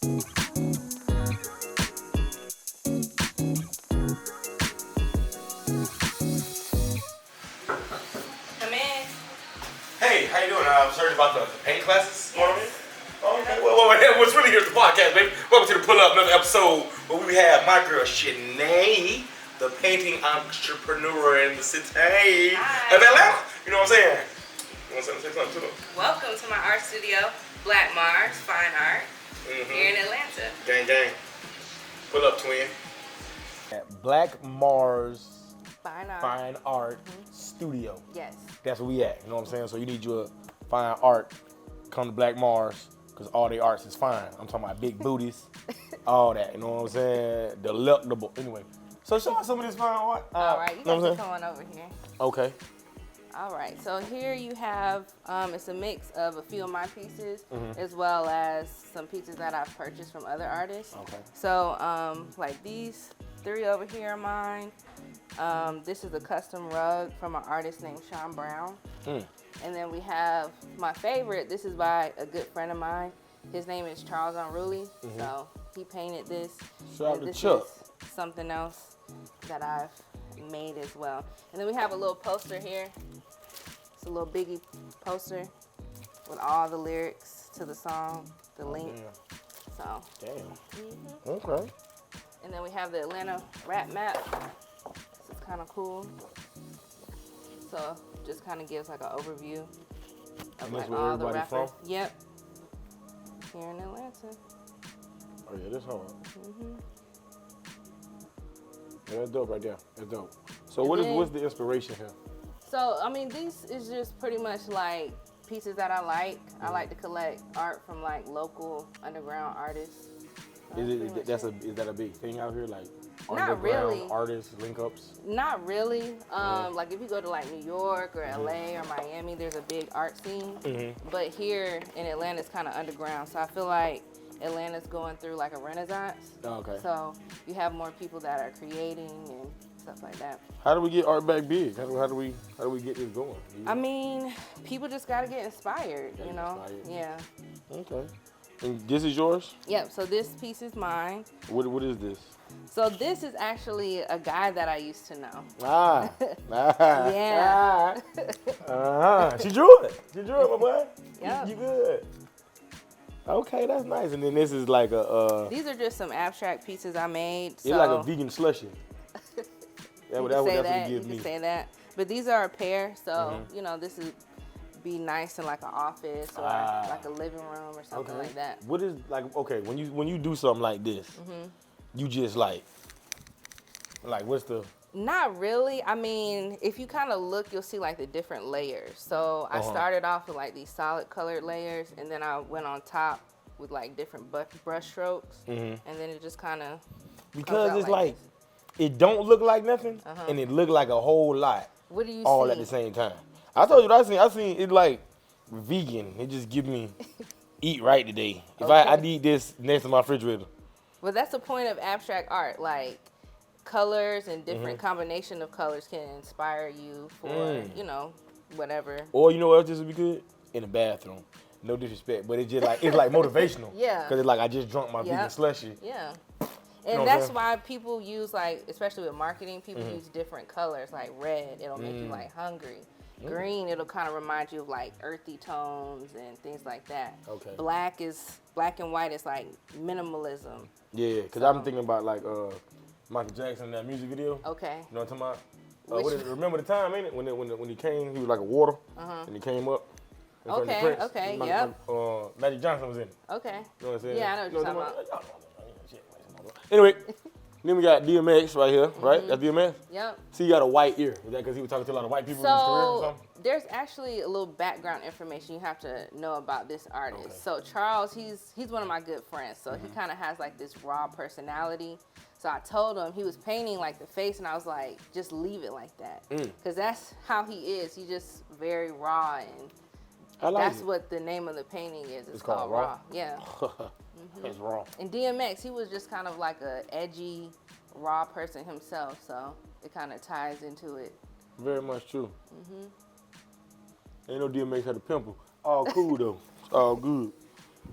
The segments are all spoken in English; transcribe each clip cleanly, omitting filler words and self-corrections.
Hey, how you doing? I was heard about the paint classes going on here. Oh, okay. Well, what's really here at the podcast, baby? Welcome to the Pull Up, another episode where we have my girl Shanae, the painting entrepreneur in the city of Atlanta. You know what I'm saying? You want to say something to them? Welcome to my art studio, Black Mars Fine Art, here in Atlanta. Gang, gang. Pull up, twin. At Black Mars Fine Art. Studio. Yes. That's where we at. You know what I'm saying? So you need your fine art, come to Black Mars, because all the arts is fine. I'm talking about big booties, all that. You know what I'm saying? Delectable. Anyway, so show us some of this fine art. All right, you got to come on over here. Okay. All right, so here you have, it's a mix of a few of my pieces, as well as some pieces that I've purchased from other artists. Okay. So, like these three over here are mine. This is a custom rug from an artist named Sean Brown. And then we have my favorite. This is by a good friend of mine. His name is Charles Unruly. So he painted this. Shout out to this Chuck. is something else that I've made as well. And then we have a little poster here. It's a little biggie poster with all the lyrics to the song, the link. So. Damn. Okay. And then we have the Atlanta rap map. This is kind of cool. So just kind of gives like an overview of like all the rappers. From? Yep. Here in Atlanta. Oh yeah, that's hard. Yeah, that's dope right there. That's dope. So what's the inspiration here? So I mean, these is just pretty much like pieces that I like. I like to collect art from like local underground artists. Is that a big thing out here, like not underground really artists link ups? Not really. Like if you go to like New York or LA or Miami, there's a big art scene. But here in Atlanta, it's kind of underground. So I feel like Atlanta's going through like a renaissance. Okay. So you have more people that are creating and stuff like that. How do we get art back big? How do we get this going? I mean, people just gotta get inspired, you know? Yeah. Okay. And this is yours? Yep, so this piece is mine. What is this? So this is actually a guy that I used to know. Yeah. She drew it. She drew it, my boy. Yeah. You good. Okay, that's nice. And then this is like a... These are just some abstract pieces I made. It's like a vegan slushy. That's what it gives me. You can say that. But these are a pair, so, you know, this would be nice in like an office or like a living room or something like that. What is, like, okay, when you do something like this, you just like what's the... Not really. I mean, if you kind of look, you'll see like the different layers. So I started off with like these solid colored layers, and then I went on top with like different brush strokes, and then it just kind of... Because it's like it don't look like nothing, and it look like a whole lot. What do you all see? At the same time? I told you what I seen it like vegan. It just give me eat right today. If I need this next to my refrigerator. Well, that's the point of abstract art. Like colors and different combination of colors can inspire you for you know, whatever. Or you know what else this would be good? In the bathroom. No disrespect, but it's just like it's like motivational. Yeah. Because it's like I just drunk my vegan slushy. Yeah. And that's why people use, like, especially with marketing, people use different colors, like red, it'll make you, like, hungry. Green, it'll kind of remind you of, like, earthy tones and things like that. Okay. Black and white is, like, minimalism. Yeah, because I'm thinking about, like, Michael Jackson, that music video. Okay. You know what I'm talking about? Remember the time, ain't it? When he came, he was like a water, and he came up. Okay, yep. Magic Johnson was in it. Okay. You know what I'm saying? Yeah, I know what you're talking about. Anyway, then we got DMX right here, right? That's DMX? Yep. See, he got a white ear. Is that because he was talking to a lot of white people in his career or something? There's actually a little background information you have to know about this artist. Okay. So Charles, he's one of my good friends. So he kind of has like this raw personality. So I told him he was painting like the face, and I was like, just leave it like that. Because that's how he is. He's just very raw, and that's what the name of the painting is. It's called Raw. Yeah. It's raw. And DMX, he was just kind of like a edgy, raw person himself, so it kind of ties into it. Very much true. Ain't no DMX had a pimple. All cool though. It's all good.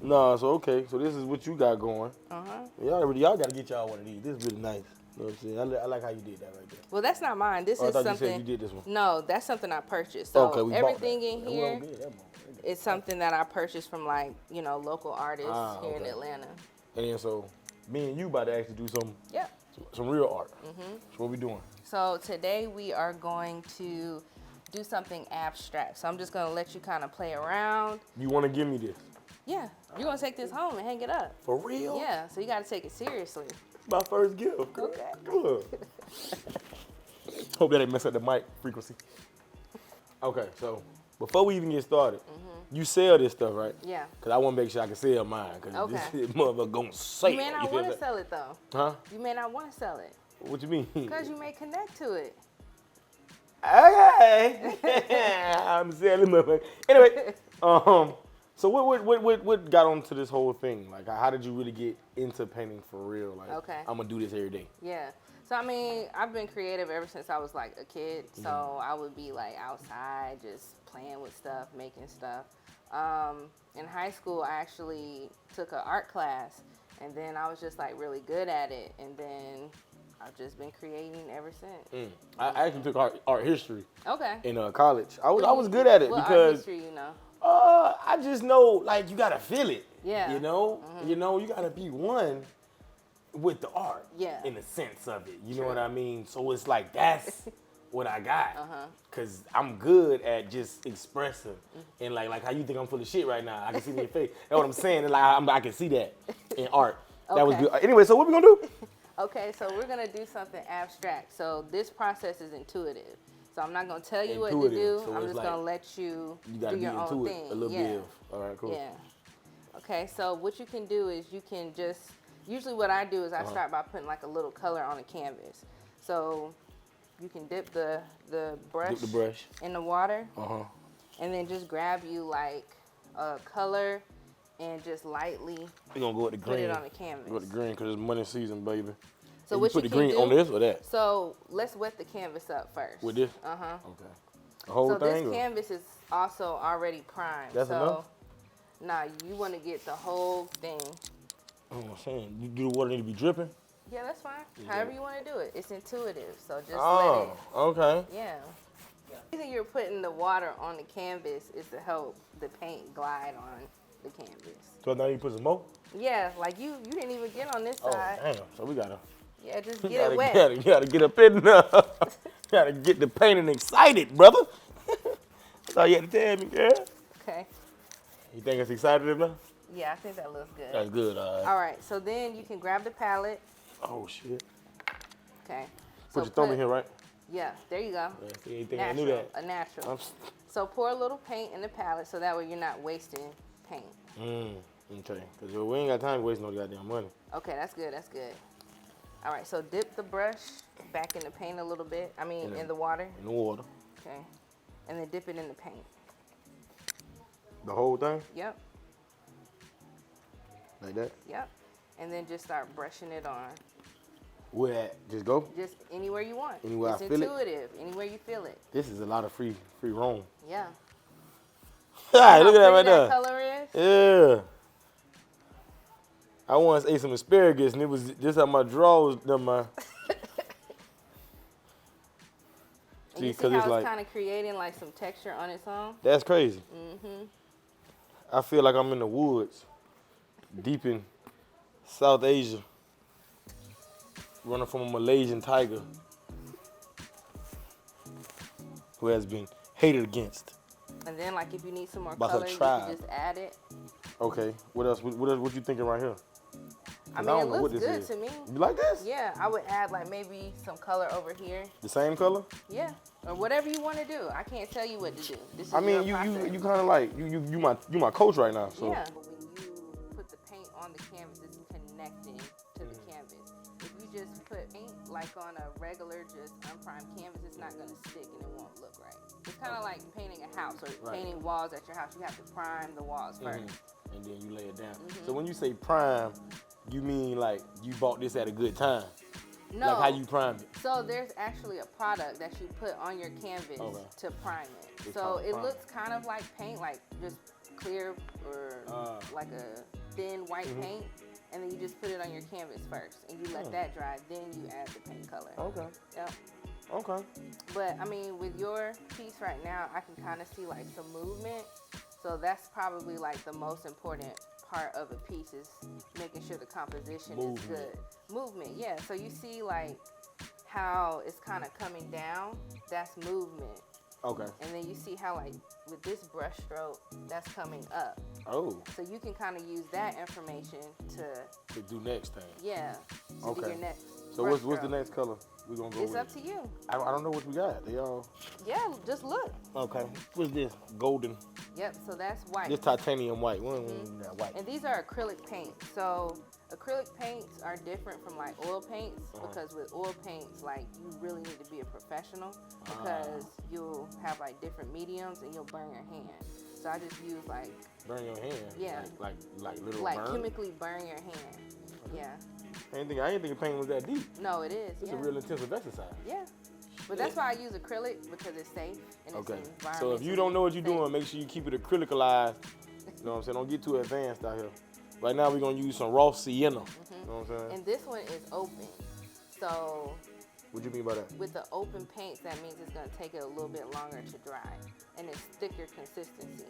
No, so okay. So this is what you got going. Uh-huh. Y'all got to get y'all one of these. This is really nice. You know what I'm saying? I like how you did that right there. Well, that's not mine. This I is thought something. you said you did this one. No, that's something I purchased. So Okay, we bought everything that. in Well, here good. That motherfucker. is something that I purchased from like, local artists here in Okay. Atlanta. And then so me and you about to actually do Yep. some real art. So what we doing? So today we are going to do something abstract. So I'm just going to let you kind of play around. You want to give me this? Yeah. You're going to take this home and hang it up. For real? Yeah. So you got to take it seriously. My first gift. Girl. Okay. Good. Hope that didn't mess up the mic frequency. Okay, so before we even get started, you sell this stuff, right? Yeah. Because I want to make sure I can sell mine. Because Okay. this shit motherfucker going to sell. You may not feel want to that? sell it though. Huh? You may not want to sell it. What you mean? Because you may connect to it. Okay. I'm selling motherfucker. Anyway, so what got onto this whole thing? Like, how did you really get into painting for real? Like, Okay. I'm gonna do this every day. Yeah. So, I mean, I've been creative ever since I was like a kid. So I would be like outside just playing with stuff, making stuff. In high school, I actually took an art class and then I was just like really good at it. And then I've just been creating ever since. I actually took art history Okay. in college. I was good at it what art because history, you know? I just know, like, you gotta feel it. Yeah. You know, you gotta be one with the art. Yeah. In the sense of it, you know True. what I mean. So it's like that's what I got. Uh-huh. Cause I'm good at just expressing and like how you think I'm full of shit right now. I can see it in your face. That's what I'm saying. And like I can see that in art. That was Okay. good. Anyway, so what we gonna do? Okay, so we're gonna do something abstract. So this process is intuitive. So I'm not gonna tell you what to Intuitive. do. So I'm it's just like gonna let you gotta do your be own into thing. it a little yeah. bit. All right, cool. Yeah. Okay, so what you can do is you can just, usually what I do is I start by putting like a little color on a canvas. So you can dip the brush, in the water and then just grab you like a color and just lightly We're gonna go with the green. put it on the canvas. Go with the green because it's money season, baby. So And what you put you the can green do, on this or that? So let's wet the canvas up first. With this? Uh-huh. Okay. The whole So thing? this or- canvas is also already primed. That's so, enough? Nah, you want to get the whole thing. I'm saying, you do the water need to be dripping? Yeah, that's fine. However you want to do it. It's intuitive, so just let Oh, it. okay. Yeah. The reason you're putting the water on the canvas is to help the paint glide on the canvas. So now you put some more? Yeah, like you didn't even get on this Oh, side. damn. So we gotta, Yeah, just you get it wet. gotta get up in there. Gotta get the painting excited, brother. That's all you had to tell me, girl. Okay. You think it's excited enough? Yeah, I think that looks good. That's good, all right. All right, so then you can grab the palette. Oh, shit. Okay. Put your thumb in here, right? Yeah, there you go. Yeah, see, anything Natural, I knew that. a natural. I'm So pour a little paint in the palette so that way you're not wasting paint. Okay, because we ain't got time to waste no goddamn money. Okay, that's good, that's good. All right, so dip the brush back in the paint a little bit. I mean, in the water. In the water. Okay. And then dip it in the paint. The whole thing? Yep, Like that? yep. And then just start brushing it on. Where at? Just go? Just anywhere you want. Anywhere it's I feel it? intuitive, anywhere you feel it. This is a lot of free roam. Yeah. Hey, look at that How right pretty there. color is? Yeah. I once ate some asparagus and it was just how my drawers done my. And you see how it's kind of creating like some texture on its own? That's crazy. I feel like I'm in the woods, deep in South Asia, running from a Malaysian tiger who has been hated against. And then like if you need some more By her color, you tribe. can just add it. Okay, what else? What you thinking right here? I mean, don't it know what looks this good is. to me. You like this? Yeah, I would add like maybe some color over here. The same color? Yeah, or whatever you want to do. I can't tell you what to do. This is I mean, your you process. kind of like you my coach right now. So Yeah. When you put the paint on the canvas, it's connecting to the canvas. If you just put paint like on a regular, just unprimed canvas, it's not gonna stick and it won't look right. It's kind of like painting a house or painting walls at your house. You have to prime the walls first. and then you lay it down. So when you say prime, you mean like you bought this at a good time? No. Like how you primed it? So there's actually a product that you put on your canvas to prime it. It's So called it prime. looks kind of like paint, like just clear or like a thin white paint, and then you just put it on your canvas first, and you let that dry. Then you add the paint color. Okay. Yep. Okay. But I mean, with your piece right now, I can kind of see like some movement. So that's probably like the most important part of a piece is making sure the composition is good. Movement, yeah. So you see like how it's kind of coming down. That's movement. Okay. And then you see how like with this brush stroke, that's coming up. Oh. So you can kind of use that information to do next thing. Yeah. To do your next. So what's the next color we gonna go with? It's up to you. I don't know what we got. They all. Yeah, just look. Okay. What's this? Golden. Yep. So that's white. This titanium white. We don't need that white. And these are acrylic paints. So acrylic paints are different from like oil paints because with oil paints, like you really need to be a professional because you'll have like different mediums and you'll burn your hand. So I just use like burn your hand. Yeah. Like little like burn? chemically burn your hand. Yeah. I didn't think painting was that deep. No, it is. It's a real intensive exercise. Yeah. But that's why I use acrylic because it's safe and it's environmentally. So if you don't know what you're doing, make sure you keep it acrylicalized. You know what I'm saying? Don't get too advanced out here. Right now we're gonna use some raw sienna. You know what I'm saying? And this one is open. So what do you mean by that? with the open paints, that means it's gonna take it a little bit longer to dry. And it's thicker consistency.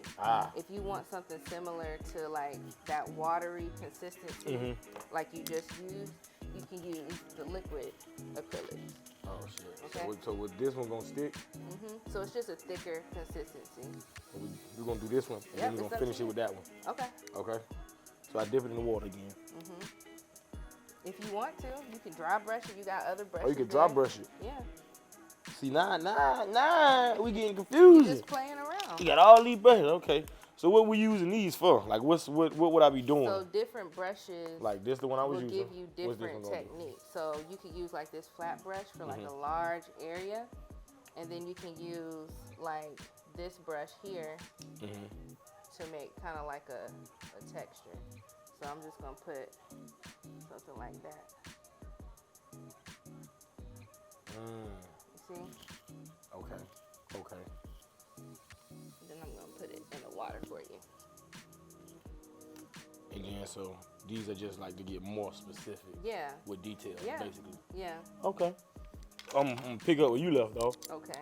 If you want something similar to like that watery consistency, like you just used, you can use the liquid acrylic. Oh shit. Okay. So with this one gonna stick? So it's just a thicker consistency. We're gonna do this one, and then we're gonna finish it with that one. Okay. Okay. So I dip it in the water again. If you want to, you can dry brush it. You got other brushes. Oh, you can dry brush it. Yeah. See, we getting confused. Just playing around. You got all these brushes, okay. So what we using these for? Like what would I be doing? So different brushes. Like this the one I was will using? give you different techniques. So you could use like this flat brush for like a large area, and then you can use like this brush here to make kind of like a texture. So I'm just gonna put something like that. You see? Okay. Then I'm gonna put it in the water for you. Again, so these are just like to get more specific. Yeah. With details, basically. Yeah. Okay. I'm gonna pick up where you left off. Okay.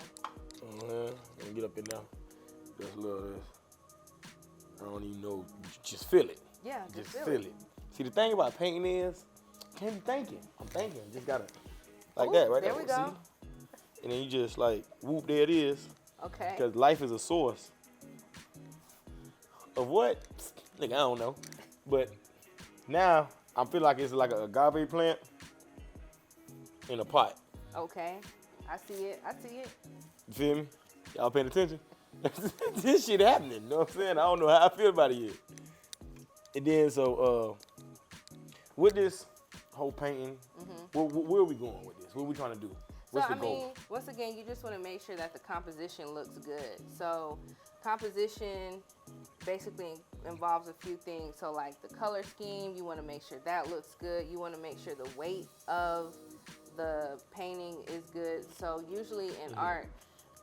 Let me get up in there. Just a little of this. I don't even know. Just feel it. Yeah, just feel it. See, the thing about painting is, can't be thinking. I'm thinking. Just gotta, like that, right there. There we go. See? And then you just like, whoop, there it is. Okay. Because life is a source of what? Like, I don't know. But now, I feel like it's like an agave plant in a pot. Okay. I see it. You feel me? Y'all paying attention? This shit happening, you know what I'm saying? I don't know how I feel about it yet. And then, so, with this whole painting, where are we going with this? What are we trying to do? What's the goal? Once again, you just want to make sure that the composition looks good. So, composition basically involves a few things. So, like the color scheme, you want to make sure that looks good. You want to make sure the weight of the painting is good. So, usually in art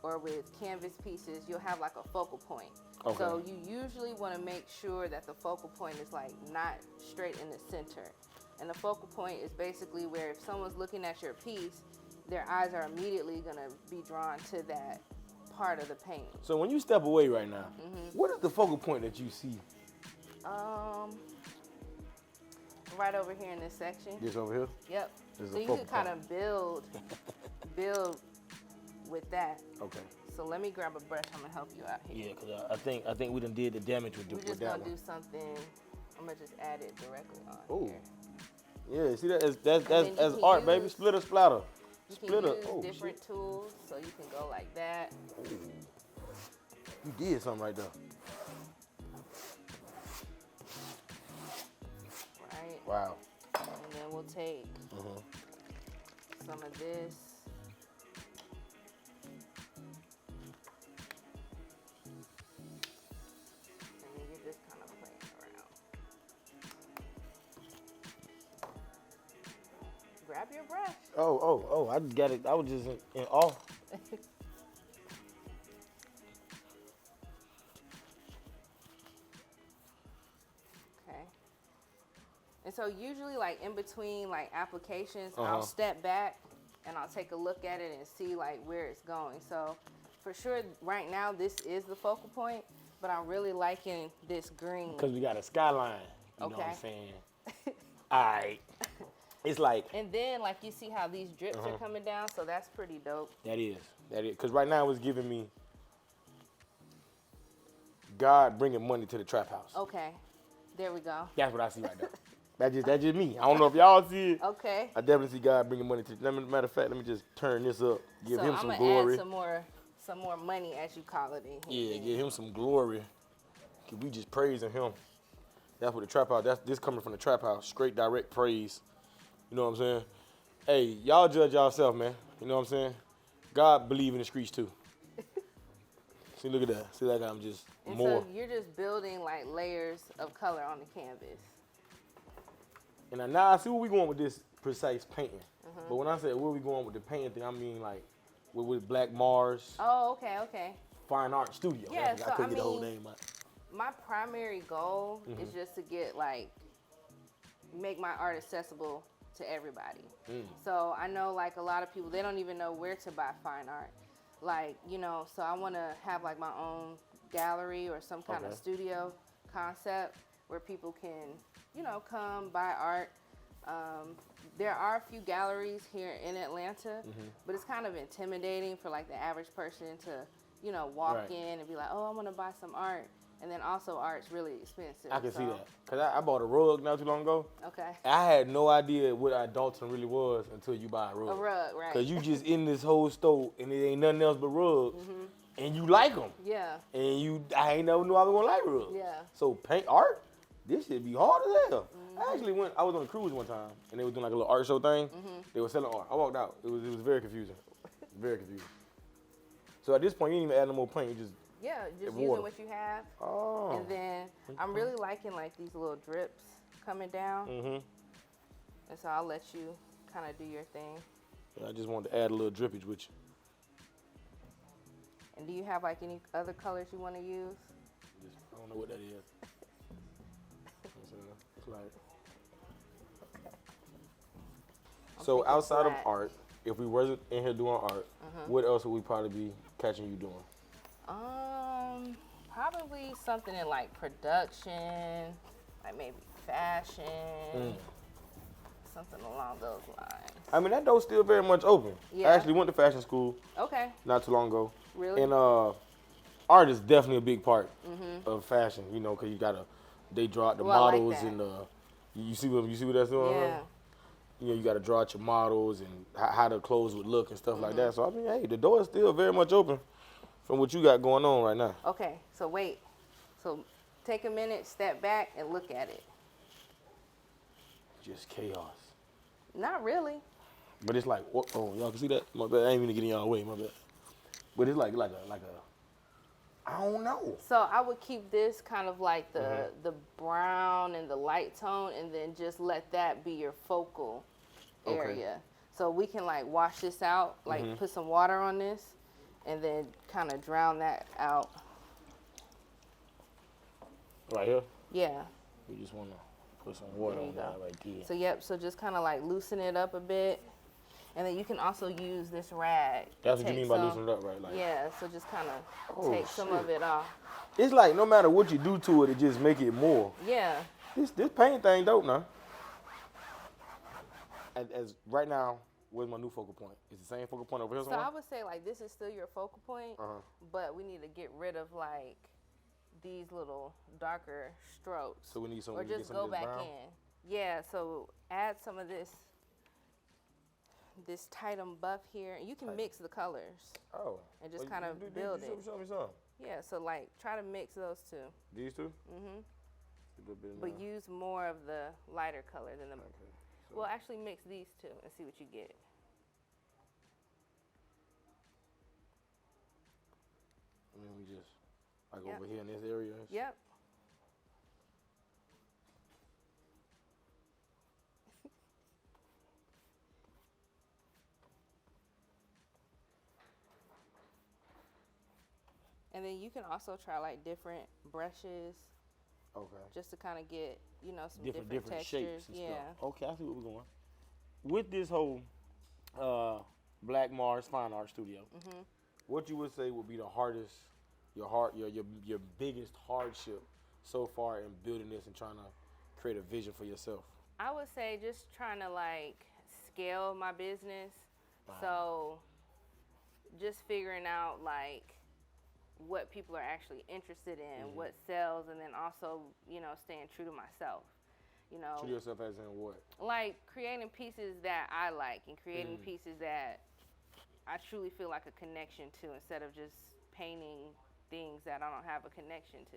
or with canvas pieces, you'll have like a focal point. Okay. So you usually want to make sure that the focal point is like not straight in the center. And the focal point is basically where if someone's looking at your piece, their eyes are immediately going to be drawn to that part of the painting. So when you step away right now, what is the focal point that you see? Right over here in this section. This over here? Yep. This is so a you focal can kind of build with that. Okay. So let me grab a brush. I'm gonna help you out here. Yeah, because I think we done did the damage with that one. We're just gonna do something. I'm gonna just add it directly on here. Yeah, see that's art, baby. Splitter splatter. You Splitter. can use different tools, so you can go like that. Ooh. You did something right there. Right. Wow. And then we'll take some of this. Grab your brush. Oh, I got it. I was just in awe. And so usually like in between like applications, Uh-huh. I'll step back and I'll take a look at it and see like where it's going. So for sure right now this is the focal point, but I'm really liking this green. Because we got a skyline. You know what I'm Okay. saying? All right. It's like, And then like you see how these drips are coming down, so that's pretty dope. that is. Because right now it's giving me God bringing money to the trap house. Okay. There we go. That's what I see right now. That's just me. I don't know if y'all see it. Okay. I definitely see God bringing money to. Matter of fact, let me just turn this up. Give So him I'm some gonna glory. add some more money, as you call it, in here. Yeah, give him some glory. Cause we just praising him. That's what the trap house. This coming from the trap house. Straight direct praise. You know what I'm saying? Hey, y'all judge yourself, man. You know what I'm saying? God believe in the streets too. See, look at that. See, like I'm just And more. so you're just building like layers of color on the canvas. And now I see where we going with this precise painting. But when I say where we going with the painting thing, I mean like with Black Mars Oh, okay. Fine Art Studio. Yeah, I so couldn't I get the whole mean- name out. My primary goal is just to get like make my art accessible to everybody. So I know like a lot of people, they don't even know where to buy fine art. Like, you know, so I want to have like my own gallery or some kind of Okay. studio concept where people can, you know, come buy art. There are a few galleries here in Atlanta, but it's kind of intimidating for like the average person to, you know, walk Right. in and be like, oh, I want to buy some art. And then also art's really expensive. I can see so- that. Because I bought a rug not too long ago. Okay. I had no idea what adulting really was until you buy a rug. A rug, right. Because you just in this whole store and it ain't nothing else but rugs. And you like them. Yeah. And I ain't never knew I was going to like rugs. Yeah. So paint art, this should be hard as hell. I actually I was on a cruise one time and they was doing like a little art show thing. They were selling art. I walked out. It was very confusing. Very confusing. So at this point, you didn't even add no more paint. You just, Yeah, just water. using what you have. oh. And then I'm really liking like these little drips coming down. And so I'll let you kind of do your thing. I just wanted to add a little drippage with you. And do you have like any other colors you want to use? I don't know what that is. It's like. So thinking outside of flat. art, if we wasn't in here doing art, what else would we probably be catching you doing? Probably something in like production, like maybe fashion, something along those lines. I mean, that door's still very much open. Yeah. I actually went to fashion school Okay, not too long ago. really? And art is definitely a big part of fashion, you know, because they draw out the Well, I like models that. and you see what that's doing? Yeah. You know, you got to draw out your models and how the clothes would look and stuff Mm-hmm. like that. So I mean, hey, the door is still very much open from what you got going on right now. Okay, so wait. So take a minute, step back, and look at it. Just chaos. Not really. But it's like, oh, y'all can see that? My bad. I ain't even getting y'all way, my bad. But it's like a, I don't know. So I would keep this kind of like the brown and the light tone, and then just let that be your focal Okay. area. So we can like wash this out, like put some water on this, and then kind of drown that out. Right here? Yeah. We just want to put some water There you on that go. right there. So yep. So just kind of like loosen it up a bit, and then you can also use this rag. That's what you Take mean by some- loosening it up, right? Like, Yeah. So just kind of Oh, take some shit. of it off. It's like no matter what you do to it, it just make it more. Yeah. This paint thing dope now. As right now, where's my new focal point? Is the same focal point over here So somewhere? I would say like this is still your focal point, but we need to get rid of like these little darker strokes. So we need some. Or we get just some go of this back brown? in. Yeah, so add some of this Titan buff here. And you can mix the colors. Oh. And just Oh, kind of build it. Show me some. Yeah, so like try to mix those two. These two? Mm-hmm. A little bit But now. use more of the lighter color than the Okay. So, well actually mix these two and see what you get. and then we just like Yep. over here in this area. Yep. And then you can also try like different brushes Okay. just to kind of get, some Different textures. shapes and Yeah. stuff. Okay, I see where we're going. With this whole Black Mars Fine Art Studio, what you would say would be the hardest, your biggest hardship so far in building this and trying to create a vision for yourself? I would say just trying to like scale my business. Wow. So just figuring out like what people are actually interested in, what sells, and then also, staying true to myself. True to yourself as in what? Like creating pieces that I like and creating pieces that I truly feel like a connection to instead of just painting things that I don't have a connection to.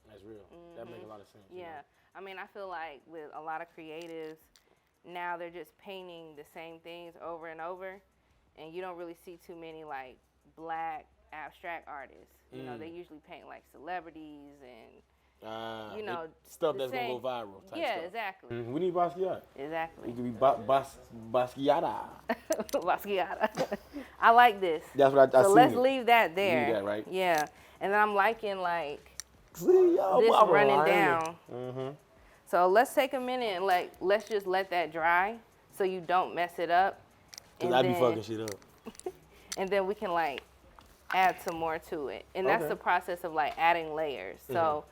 That's real. That makes a lot of sense. Yeah. I mean, I feel like with a lot of creatives, now they're just painting the same things over and over, and you don't really see too many like black abstract artists. They usually paint like celebrities and stuff that's gonna go viral. Type yeah, stuff. exactly. We need Basquiat. Exactly. It could be Basquiata. Basquiat. I like this. That's what I So seen let's it. leave that there. Leave that, right? Yeah, and then I'm liking like See, this running down. Mm-hmm. So let's take a minute and let's just let that dry so you don't mess it up. Cause I be fucking shit up. And then we can like add some more to it. And that's the process of like adding layers. So,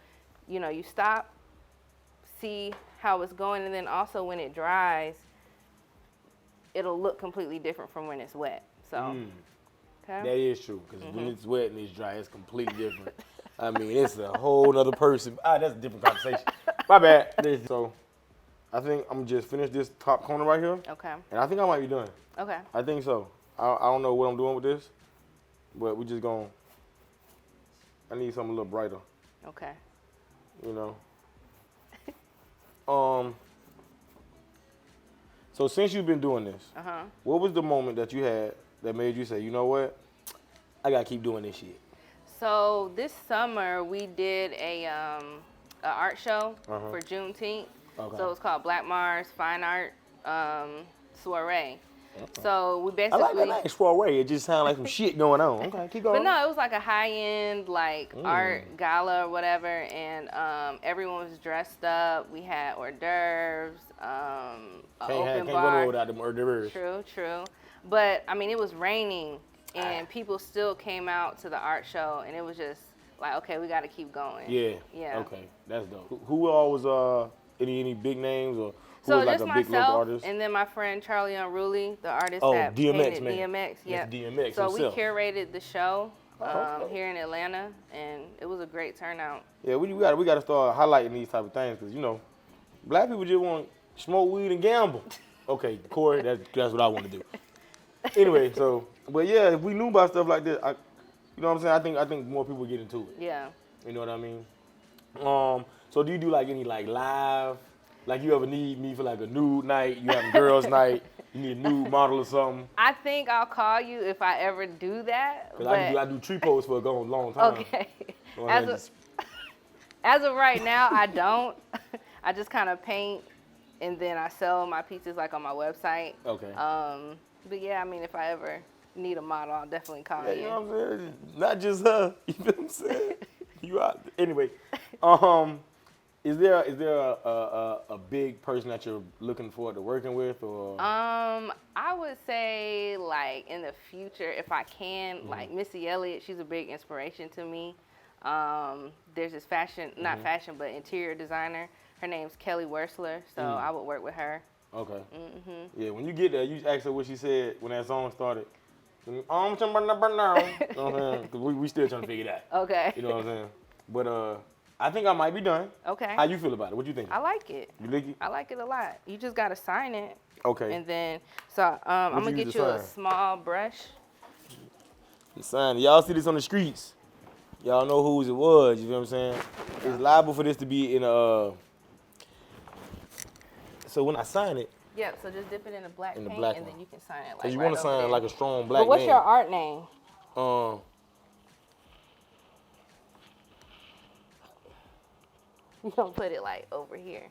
you stop, see how it's going, and then also when it dries, it'll look completely different from when it's wet. So, That is true, because when it's wet and it's dry, it's completely different. I mean, it's a whole other person. That's a different conversation. My bad. So, I think I'm just finish this top corner right here. Okay. And I think I might be done. Okay. I think so. I don't know what I'm doing with this, but we just gonna. I need something a little brighter. Okay. So since you've been doing this, what was the moment that you had that made you say, you know what, I gotta keep doing this shit? So this summer we did a art show for Juneteenth. Okay. So it was called Black Mars Fine Art Soiree. So we basically. I like that name, soiree. It just sounds like some shit going on. Okay, keep going. But no, it was like a high-end art gala or whatever, and everyone was dressed up. We had hors d'oeuvres, an open bar. Can't go without them hors d'oeuvres. True. But I mean, it was raining, and people still came out to the art show, and it was just like, okay, we got to keep going. Yeah. Okay, that's dope. Who all was any big names or? Who So was like just a big local myself, artist? and then my friend Charlie Unruly, the artist Oh, that DMX, painted man. DMX. Yeah, That's DMX so himself. we curated the show okay. here in Atlanta, and it was a great turnout. Yeah, we got to start highlighting these type of things because black people just want to smoke weed and gamble. Okay, Corey, that's what I want to do. Anyway, but yeah, if we knew about stuff like this, you know what I'm saying? I think more people would get into it. Yeah. You know what I mean? So do you do like any like live? Like you ever need me for like a nude night? You have a girls' night? You need a nude model or something? I think I'll call you if I ever do that. Cause I do tree pose for a long time. Okay. As of right now, I don't. I just kind of paint, and then I sell my pieces like on my website. Okay. But yeah, I mean, if I ever need a model, I'll definitely call you. You know what I'm saying? Not just her. You feel what I'm saying? You out. Anyway, is there a big person that you're looking forward to working with, or? I would say like in the future, if I can, like Missy Elliott, she's a big inspiration to me. There's this not fashion, but interior designer. Her name's Kelly Wersler, so I would work with her. Okay. Yeah, when you get there, you ask her what she said when that song started. I'm talking about now. You know what I'm saying? 'Cause we still trying to figure it out. Okay. You know what I'm saying? But I think I might be done. Okay. How you feel about it? What you think? I like it. You like it? I like it a lot. You just gotta sign it. Okay. And then, so I'm gonna you get use you to a sign? small brush. Sign. Y'all see this on the streets. Y'all know whose it was. You know what I'm saying? It's liable for this to be in a. So when I sign it, Yeah, so just dip it in the black paint, black and one. then you can sign it like cause you right want to over sign there. like a strong black But what's name. your art name? You don't put it like over here.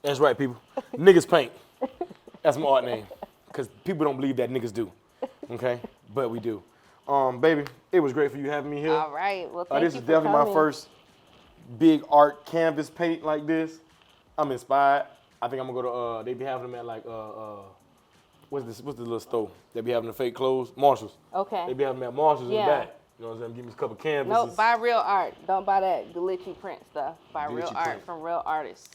That's right, people. Niggas paint. That's my art name. Because people don't believe that niggas do. Okay? But we do. Baby, it was great for you having me here. All right. Well, thank you This for is definitely coming. my first big art canvas paint like this. I'm inspired. I think I'm gonna go to they be having them at like what's the little store? They be having the fake clothes? Marshalls. Okay. They be having them at Marshalls in the Yeah. back. You know what I'm saying? Give me a couple canvases. Nope, buy real art. Don't buy that glitchy print stuff. Buy real Glitchy art print. from real artists.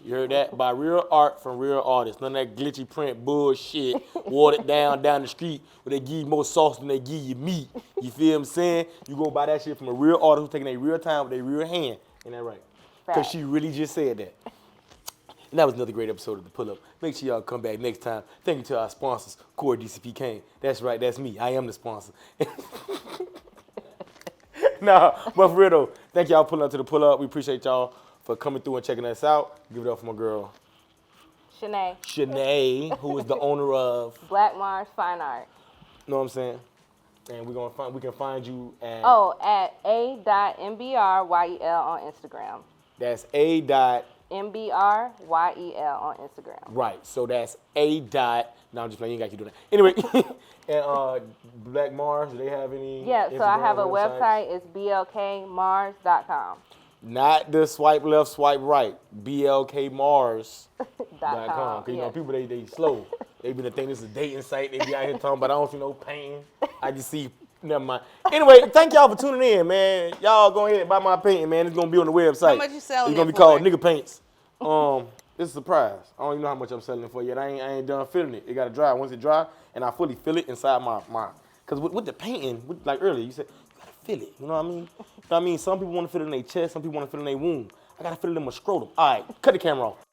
You heard that? Buy real art from real artists. None of that glitchy print bullshit. Watered down the street where they give you more sauce than they give you meat. You feel what I'm saying? You go buy that shit from a real artist who's taking their real time with their real hand. Ain't that right? Because Fact. she really just said that. And that was another great episode of The Pull Up. Make sure y'all come back next time. Thank you to our sponsors, Core DCP Kane. That's right, that's me. I am the sponsor. Nah, but for real though, thank y'all for pulling up to The Pull Up. We appreciate y'all for coming through and checking us out. Give it up for my girl, Shanae, who is the owner of Black Mars Fine Art. know what I'm saying? And we can find you at At a.mbryel on Instagram. that's a dot MBRYEL on Instagram. right. So that's a dot. No, I'm just playing. You ain't got to do that. Anyway, and Black Mars, do they have any? Yeah, so I Instagram have a websites? website. It's blkmars.com. Not the swipe left, swipe right. BLKMars.com. .com. Cause you know Yes. people they slow. They be the thing this is a dating site. They be out here talking, but I don't see no painting. I just see. Never mind. Anyway, thank y'all for tuning in, man. Y'all go ahead and buy my painting, man. It's gonna be on the website. How much you selling It's gonna it be called for? Nigga Paints. It's a surprise. I don't even know how much I'm selling it for yet. I ain't done filling it. It gotta dry. Once it dry, and I fully fill it inside my. Cause with the painting, like earlier, you said you gotta fill it. You know what I mean? You know what I mean? Some people want to fill it in their chest. Some people want to fill it in their womb. I gotta fill it in my scrotum. All right, cut the camera off.